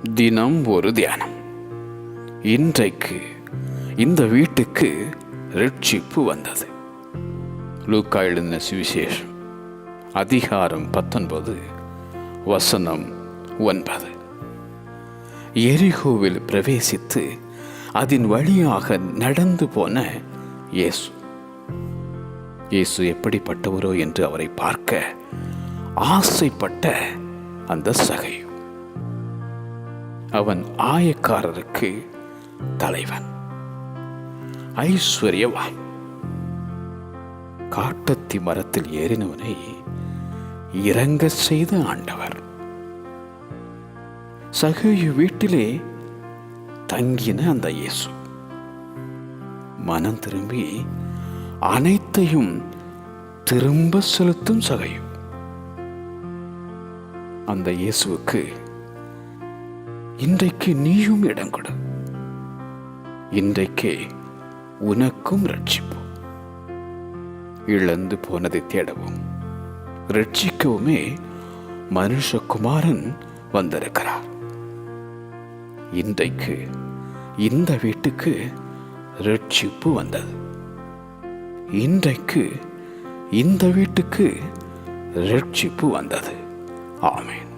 தினம் ஒரு தியானம். இன்றைக்கு இந்த வீட்டுக்கு ரட்சிப்பு வந்தது. லூக்கா எழுதின சுவிசேஷம் அதிகாரம் 19 வசனம் 9. எரிகோவில் பிரவேசித்து அதன் வழியாக நடந்து போன இயேசு எப்படிப்பட்டவரோ என்று அவரை பார்க்க ஆசைப்பட்ட அந்த சகையு. அவன் ஆயக்காரருக்கு தலைவன், ஐஸ்வர்யவான். காட்டத்தி மரத்தில் ஏறினவனை இறங்க செய்த ஆண்டவர். சகையு வீட்டிலே தங்கின அந்த இயேசு மனம் திரும்பி அனைத்தையும் திரும்ப செலுத்தும் சகையு. அந்த இயேசுவுக்கு இன்றைக்கு நீயும் இடம் கொடு. இன்றைக்கே உனக்கும் ரட்சிப்பு. இழந்து போனதை தேடவும் ரட்சிக்கவுமே மனுஷகுமாரன் வந்திருக்கிறார். இன்றைக்கு இந்த வீட்டுக்கு ரட்சிப்பு வந்தது. இன்றைக்கு இந்த வீட்டுக்கு ரட்சிப்பு வந்தது. ஆமென்.